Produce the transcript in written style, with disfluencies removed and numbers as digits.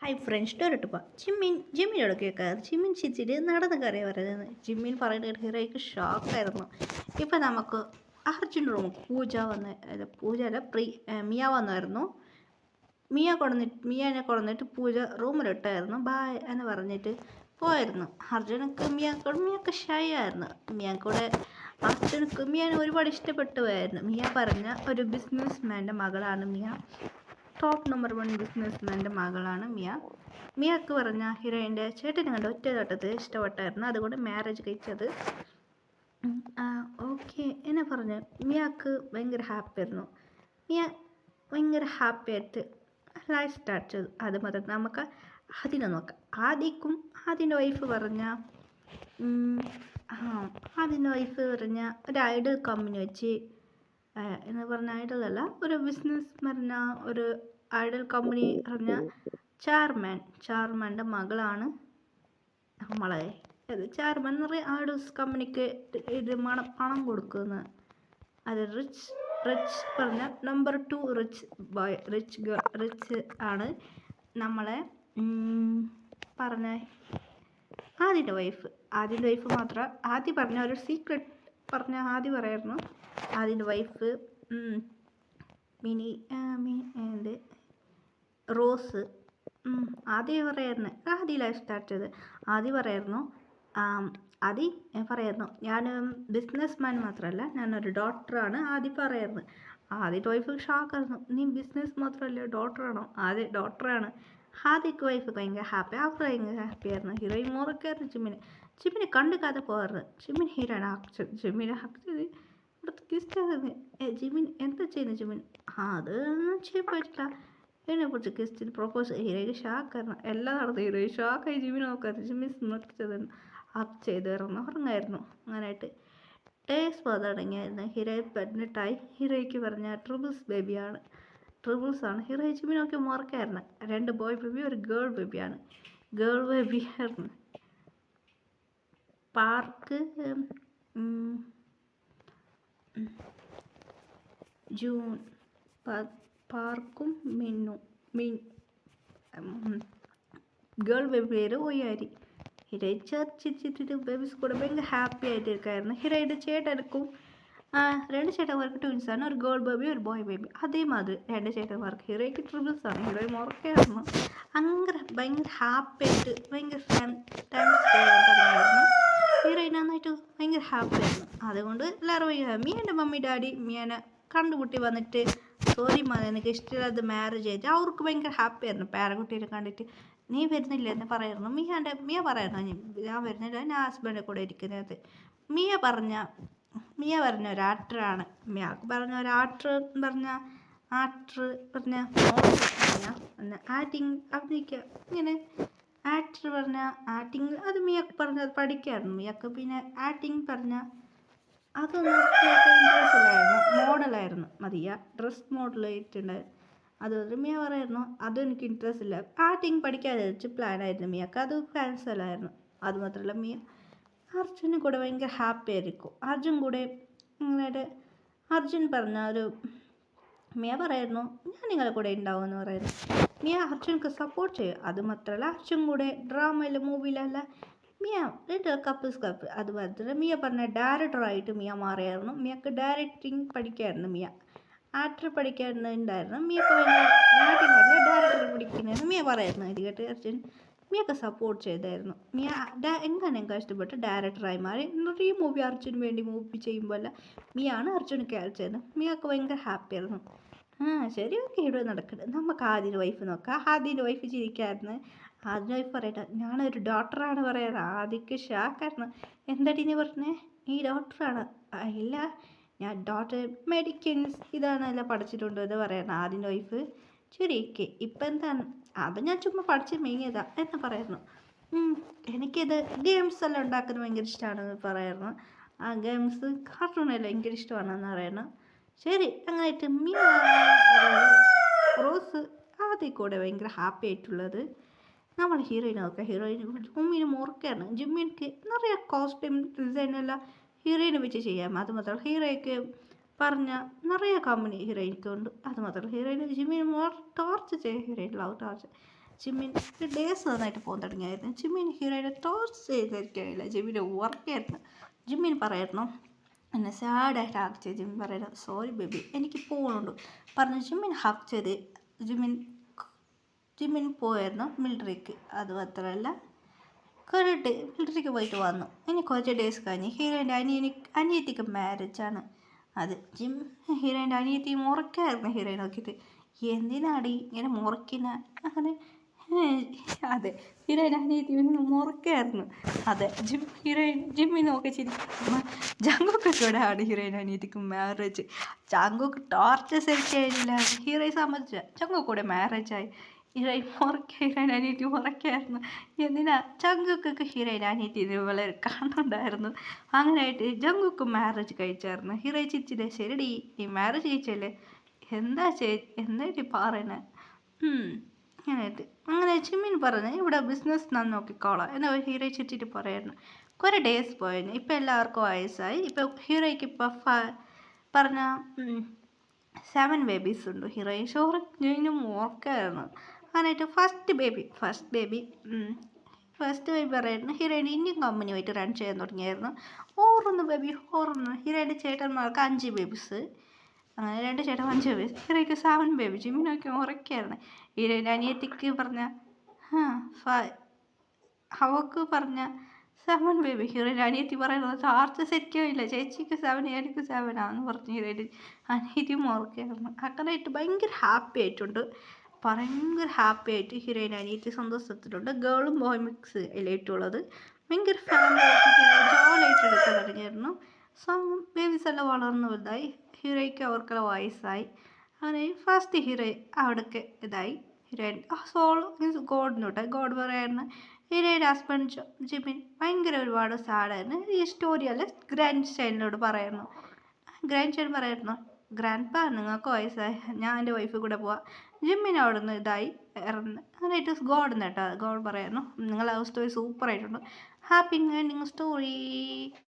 Hi friends ഡോരട്ടുപ്പ ജിമ്മിനോട് കേൾക്കാറ് ജിമ്മിൻ ചിരിച്ചിട്ട് നടന്ന കറിയാണ് പറയുന്നത്. ജിമ്മിൻ പറയുന്നത് ഹീറോയ്ക്ക് ഷോക്കായിരുന്നു. ഇപ്പം നമുക്ക് അർജുൻ റൂം പൂജ വന്ന് പൂജ അല്ല മിയ വന്നായിരുന്നു. മിയനെ കൊണ്ടുവന്നിട്ട് പൂജ റൂമിലിട്ടായിരുന്നു. ബായ് എന്ന് പറഞ്ഞിട്ട് പോയിരുന്നു. അർജുനക്ക് മിയക്ക് ഷൈ ആയിരുന്നു. മിയനെ ഒരുപാട് ഇഷ്ടപ്പെട്ടു പോയായിരുന്നു. മിയ പറഞ്ഞ ഒരു ബിസിനസ് മാൻ്റെ മകളാണ് മിയ. ടോപ്പ് നമ്പർ 1 ബിസിനസ്മാൻ്റെ മകളാണ് മിയ. മിയക്ക് പറഞ്ഞ ഹീറോയിൻ്റെ ചേട്ടനെ കണ്ട് ഒറ്റ തട്ടത്ത് ഇഷ്ടപ്പെട്ടായിരുന്നു. അതുകൊണ്ട് മാരേജ് കഴിച്ചത്. ഓക്കെ എന്നെ പറഞ്ഞ് മിയക്ക് ഭയങ്കര ഹാപ്പി ആയിരുന്നു. മിയ ഭയങ്കര ഹാപ്പി ആയിട്ട് ലൈഫ് സ്റ്റാർട്ട് ചെയ്തു. അത് മാത്രം നമുക്ക് അതിനെ നോക്കാം. ആദ്യൻ്റെ വൈഫ് പറഞ്ഞ ഒരു ഐഡൽ കമ്പനി വെച്ച് എന്ന് പറഞ്ഞ ഐഡലല്ല, ഒരു ബിസിനസ് പറഞ്ഞ ഒരു ഐഡൽ കമ്പനി പറഞ്ഞ ചാർമാൻ്റെ മകളാണ് നമ്മളെ. ചാർമാൻ എന്ന് പറയുക ഐഡൽസ് കമ്പനിക്ക് പണം കൊടുക്കുന്നത്. അത് റിച്ച് പറഞ്ഞ നമ്പർ 2 റിച്ച് ആണ് നമ്മളെ പറഞ്ഞ ആദ്യൻ്റെ വൈഫ് മാത്രം. ആദ്യം പറഞ്ഞ ഒരു സീക്രട്ട് പറഞ്ഞ ആദ്യം പറയായിരുന്നു. ആദ്യൻ്റെ വൈഫ് റോസ് ആദ്യം പറയായിരുന്നു. ആദ്യം ലൈഫ് സ്റ്റാർട്ട് ചെയ്ത് ആദ്യം പറയായിരുന്നു. ഞാൻ ബിസിനസ് മാൻ മാത്രമല്ല, ഞാനൊരു ഡോക്ടറാണ് ആദ്യം പറയായിരുന്നു. ആദ്യത്തെ വൈഫ് ഷോക്കായിരുന്നു. നീ ബിസിനസ് മാത്രമല്ല ഡോക്ടറാണോ? ആദ്യം ഡോക്ടറാണ്. ആദ്യക്ക് വൈഫ് ഭയങ്കര ഹാപ്പി. അവർ ഭയങ്കര ഹാപ്പിയായിരുന്നു. ഹീറോയിൻ മുറക്കായിരുന്നു. ജിമ്മിനെ കണ്ടു കഥ പോകാറുണ്ട്. ജിമ്മിൻ ഹീറോയിൻ ജിമ്മിനെ ഹക്ക് ഇവിടുത്തെ ഗസ്റ്റ് ജിമ്മിൻ എന്താ ചെയ്യുന്നത്? ജിമ്മിൻ അതൊന്നും ചെയ്യാൻ പറ്റില്ല. ഇതിനെക്കുറിച്ച് ഗസ്റ്റിന് പ്രൊപ്പോസ് ഹീറോയ്ക്ക് ഷോക്കായിരുന്നു. എല്ലാം നടന്നു. ഹീറോയിൻ ഷോക്കായി ജിമ്മിനെ നോക്കായിരുന്നു. ജിമ്മിൻ ഹക്ക് ചെയ്ത് ഉറങ്ങായിരുന്നു. അങ്ങനെയായിട്ട് ഡേയ്സ് തുടങ്ങിയായിരുന്നു. ഹീറോയിൻ പ്രഗ്നൻ്റായി. ഹീറോയ്ക്ക് പറഞ്ഞ ട്രിപ്പിൾസാണ്. ഹീറോ ജിമ്മിനൊക്കെ മുറക്കായിരുന്നു. 2 ബോയ് ബേബി ഒരു ഗേൾ ബേബിയാണ്. പാർക്ക് ജൂൺ പാർക്കും ഗേൾ ബേബി പേര് ഒയ്യാരി. ഹീറോയിൻ ചിരിച്ചിട്ട് ബേബീസ് കൂടെ ഭയങ്കര ഹാപ്പി ആയിട്ടിരിക്കായിരുന്നു. ഹീറോയിൻ്റെ ചേട്ടനക്കും 2 ചേട്ടന്മാർക്ക് ട്വിൻസാണ്. ഒരു ഗേൾ ബേബി ഒരു ബോയ് ബേബി. അതേമാതിരി 2 ചേട്ടന്മാർക്ക്. ഹീറോയ്ക്ക് ട്രിപ്പിൾസാണ്. ഹീറോയിൻ മുറക്കായിരുന്നു. അങ്ങനെ ഭയങ്കര ഹാപ്പി ആയിട്ട് ഭയങ്കര ടൈം സ്പെൻഡ്. ഹീറോയിൻ നന്നായിട്ട് ഭയങ്കര ഹാപ്പി ആയിരുന്നു. അതുകൊണ്ട് എല്ലാവരും മിയൻ്റെ മമ്മി ഡാഡി മിയനെ കണ്ടുമുട്ടി വന്നിട്ട് സോറി മതി എനിക്ക് ഇഷ്ടമില്ലാത്ത മാരേജ് ആയിട്ട് അവർക്ക് ഭയങ്കര ഹാപ്പി ആയിരുന്നു. പേരക്കുട്ടീനെ കണ്ടിട്ട് നീ വരുന്നില്ല എന്ന് പറയായിരുന്നു. മിയ പറയായിരുന്നു ഞാൻ വരുന്നില്ല, ഞാൻ ഹസ്ബൻഡിൻ്റെ കൂടെ ഇരിക്കുന്നത്. മിയ പറഞ്ഞ ഒരു ആക്ടറാണ്. മിയാക്ക് പറഞ്ഞ ഒരു ആക്ടർ പറഞ്ഞ ആക്ടിങ് അഭിനയിക്കുക ഇങ്ങനെ ആക്ടർ പറഞ്ഞ ആക്ടിങ് അത് മിയക്ക് പറഞ്ഞത് പഠിക്കായിരുന്നു. മിയക്ക് പിന്നെ ആക്ടിങ് പറഞ്ഞ അതൊന്നും ഇൻട്രസ്റ്റ് ഇല്ലായിരുന്നു. മോഡലായിരുന്നു മതിയ ഡ്രസ് മോഡലായിട്ടുണ്ടായിരുന്നു. അതുകൊണ്ട് മിയ പറയായിരുന്നു അതെനിക്ക് ഇൻട്രസ്റ്റ് ഇല്ല. ആക്ടിങ് പഠിക്കാതെ വെച്ച് പ്ലാനായിരുന്നു മിയക്ക്. അത് ക്യാൻസലായിരുന്നു. അതുമാത്രമല്ല മിയ അർജുനും കൂടെ ഭയങ്കര ഹാപ്പി ആയിരിക്കും. അർജുൻ പറഞ്ഞ ഒരു മിയ പറയായിരുന്നു ഞാൻ നിങ്ങളെ കൂടെ ഉണ്ടാവുമെന്ന് പറയുന്നു. മിയ അർജുനക്ക് സപ്പോർട്ട് ചെയ്യും. അതുമാത്രമല്ല അർജുൻ കൂടെ ഡ്രാമയിലെ മൂവിയിലല്ല മിയ കപ്പിൾസ്. അതുമാത്രമല്ല മിയ പറഞ്ഞ ഡയറക്ടറായിട്ട് മിയ മാറിയായിരുന്നു. മിയക്ക് ഡയറക്റ്റിംഗ് പഠിക്കായിരുന്നു. മിയ ആക്ടർ പഠിക്കാനുണ്ടായിരുന്നു. മിയക്ക് ആക്ടിങ് പറഞ്ഞ ഡയറക്ടർ പഠിക്കുന്നതായിരുന്നു. മിയ പറയായിരുന്നു. ഇത് കേട്ട് അർജുൻ മിയൊക്കെ സപ്പോർട്ട് ചെയ്തായിരുന്നു. മിയ എങ്ങനെ കഷ്ടപ്പെട്ട് ഡയറക്ടറായി മാറി. നിറയെ മൂവി അർജുന് വേണ്ടി മൂവി ചെയ്യുമ്പോൾ മിയാണ് അർജുന് ക്യാച്ച് ചെയ്യുന്നത്. മിയൊക്കെ ഭയങ്കര ഹാപ്പി ആയിരുന്നു. ശരി ഓക്കെ ഇവിടെ നടക്കുന്നത്. നമുക്ക് ആദ്യൻ്റെ വൈഫ് നോക്കാം. ആദ്യൻ്റെ വൈഫ് ചിരിക്കായിരുന്നു. ആദ്യൻ്റെ വൈഫ് പറയട്ടെ ഞാനൊരു ഡോക്ടറാണ് പറയാറ്. ആദ്യക്ക് ഷാക്കായിരുന്നു. എന്താടി നീ പറഞ്ഞേ? ഈ ഡോക്ടറാണ്? ഇല്ല ഞാൻ ഡോക്ടർ മെഡിക്കൽസ് ഇതാണെല്ലാം പഠിച്ചിട്ടുണ്ട് എന്ന് പറയുന്നത് ആദ്യൻ്റെ വൈഫ്. ശരി ഓക്കെ ഇപ്പം എന്താണ്? അത് ഞാൻ ചുമ്മാ പഠിച്ച് മേങ്ങിയതാ എന്ന് പറയുന്നു. എനിക്കിത് ഗെയിംസ് എല്ലാം ഉണ്ടാക്കുന്നത് ഭയങ്കര ഇഷ്ടമാണെന്ന് പറയുന്നു. ആ ഗെയിംസ് കാർട്ടൂണെല്ലാം ഭയങ്കര ഇഷ്ടമാണെന്ന് പറയുന്നു. ശരി അങ്ങനെയായിട്ട് റോസ് ആദ്യം കൂടെ ഭയങ്കര ഹാപ്പി ആയിട്ടുള്ളത് നമ്മൾ ഹീറോയിനെ നോക്കാം. ഹീറോയിൻ ജിമ്മിന് മുറക്കാണ്. ജിമ്മിക്ക് നിറയെ കോസ്റ്റ്യൂം ഡിസൈനെല്ലാം ഹീറോയിനെ വെച്ച് ചെയ്യാം. അതുമാത്രമല്ല ഹീറോയ്ക്ക് പറഞ്ഞ നിറയെ കമ്പനി ഹീറോയിനുണ്ട്. അതുമാത്രമല്ല ഹീറോയിൻ ജിമ്മിന് ടോർച്ച് ചെയ്യും. ഹീറോയിൻ ലവ് ടോർച്ച് ജിമ്മിൻ ഡേയ്സ് നന്നായിട്ട് പോകാൻ തുടങ്ങിയായിരുന്നു. ജിമ്മിൻ ഹീറോയിനെ ടോർച്ച് ചെയ്തിരിക്കാനില്ല. ജിമ്മിൻ്റെ വർക്കായിരുന്നു. ജിമ്മിൻ പറയായിരുന്നു എന്നെ സാഡായിട്ട് ഹാക്ക് ചെയ്ത് ജിമ്മിൻ പറയുന്നത് സോറി ബേബി എനിക്ക് പോകുന്നുണ്ട് പറഞ്ഞു. ജിമ്മിൻ ജിമ്മിൻ പോയായിരുന്നു മിലിറ്ററിക്ക്. അത് മാത്രമല്ല മിലിറ്ററിക്ക് പോയിട്ട് വന്നു. ഇനി കുറച്ച് ഡേയ്സ് കഴിഞ്ഞ് ഹീറോയിൻ്റെ അനിയത്തിക്ക് മാരേജാണ്. അത് ഹീറോയിൻ്റെ അനിയത്തി മുറക്കായിരുന്നു ഹീറോയിൻ നോക്കിയിട്ട് എന്തിനാടി ഇങ്ങനെ മുറക്കിന അങ്ങനെ. അതെ ഹീറോയിൻ അനിയത്തി മുറക്കായിരുന്നു. അതെ ജിമ്മി നോക്കി ചിരിക്കുന്ന ജങ്കുക്കൊക്കെ ആണ് ഹീറോയിൻ അനിയത്തിക്ക് മാരേജ്. ജങ്കുക്ക് ടോർച്ചർ സഹിച്ചില്ല. ഹീറോയിൻ സമ്മതിച്ച ജങ്കുക്ക് കൂടെ മാരേജായി. ഹീറോയിൻ അനിയത്തി മുറക്കായിരുന്നു. എന്തിനാ ജങ്കുക്കൊക്കെ ഹീറോയിൻ അനിയത്തി വളരെ കാണുന്നുണ്ടായിരുന്നു. അങ്ങനെയായിട്ട് ജങ്കുക്ക് മാരേജ് കഴിച്ചായിരുന്നു. ഹീറോയിൻ ചിരിച്ചില്ലേ ശരിടി നീ മാരേജ് കഴിച്ചല്ലേ എന്തായിട്ട് പറയണേ അങ്ങനെയായിട്ട്. അങ്ങനെ ജിമ്മിൻ പറഞ്ഞു ഇവിടെ ബിസിനസ് ഞാൻ നോക്കിക്കോളാം എന്നാ ഹീറോ ചിരിച്ചിട്ട് പറയായിരുന്നു. കുറേ ഡേയ്സ് പോയിരുന്നു. ഇപ്പം എല്ലാവർക്കും വയസ്സായി. ഇപ്പം ഹീറോയ്ക്ക് ഇപ്പം പറഞ്ഞ 7 ബേബീസ് ഉണ്ട്. ഹീറോയിൻ ഷോറിനും ഓർക്കായിരുന്നു. അങ്ങനെയായിട്ട് ഫസ്റ്റ് ബേബി പറയായിരുന്നു ഹീറോയിൻ ഇന്ത്യൻ കമ്പനിയുമായിട്ട് റൺ ചെയ്യാൻ തുടങ്ങിയായിരുന്നു. ഓരോന്ന് ഹീറോയിൻ്റെ ചേട്ടന്മാർക്ക് 5 ബേബീസ്. അങ്ങനെ 2 ചേട്ടൻ 5 ബേബീസ്. ഹീറോയ്ക്ക് 7 ബേബി. ജിമ്മിനൊക്കെ ഉറക്കായിരുന്നു. ഹീറോയിൻ്റെ അനിയത്തിക്ക് പറഞ്ഞ അവൾക്ക് പറഞ്ഞ 7 ബേബി. ഹീറോയിൻ്റെ അനിയത്തി പറയുന്നത് ചാർജ് സെറ്റോ ഇല്ല ചേച്ചിക്ക് 7 എനിക്ക് 7 ആണെന്ന് പറഞ്ഞു. ഹീറോയിൻ്റെ അനിയത്തി ഓർക്കായിരുന്നു. അങ്ങനെയായിട്ട് ഭയങ്കര ഹാപ്പി ആയിട്ടുണ്ട്. ഹീറോയിൻ അനിയത്തി സന്തോഷത്തിലുണ്ട്. ഗേളും ബോയ് മിക്സ് ആയിട്ടുള്ളത് ഭയങ്കര ഫാമിലി ആയിട്ട് ജോലായിട്ട് എടുക്കാൻ തുടങ്ങിയായിരുന്നു. ബേബീസ് എല്ലാം വളർന്നു വലുതായി. ഹീറോയ്ക്ക് അവർക്കെല്ലാം വയസ്സായി. അങ്ങനെ ഫസ്റ്റ് ഹീറോ അവിടേക്ക് ഇതായി. ഹീറോയിൻ ഗോഡ് പറയായിരുന്നു. ഹീറോയിൻ്റെ ഹസ്ബൻഡ് ജിമ്മിൻ ഭയങ്കര ഒരുപാട് സാഡായിരുന്നു. ഈ സ്റ്റോറിയല്ല ഗ്രാൻഡ് ചൈൽഡിനോട് പറയായിരുന്നു. ഗ്രാൻഡ് പാ നിങ്ങൾക്ക് വയസ്സായി ഞാൻ എൻ്റെ വൈഫ് കൂടെ പോവാം. ജിമ്മിന് അവിടെ നിന്ന് ഇതായി ഇറന്ന് അങ്ങനെയായിട്ട് ഗോഡ് പറയായിരുന്നു നിങ്ങൾ ലവ് സ്റ്റോറി സൂപ്പറായിട്ടുണ്ട്. Happy ending story.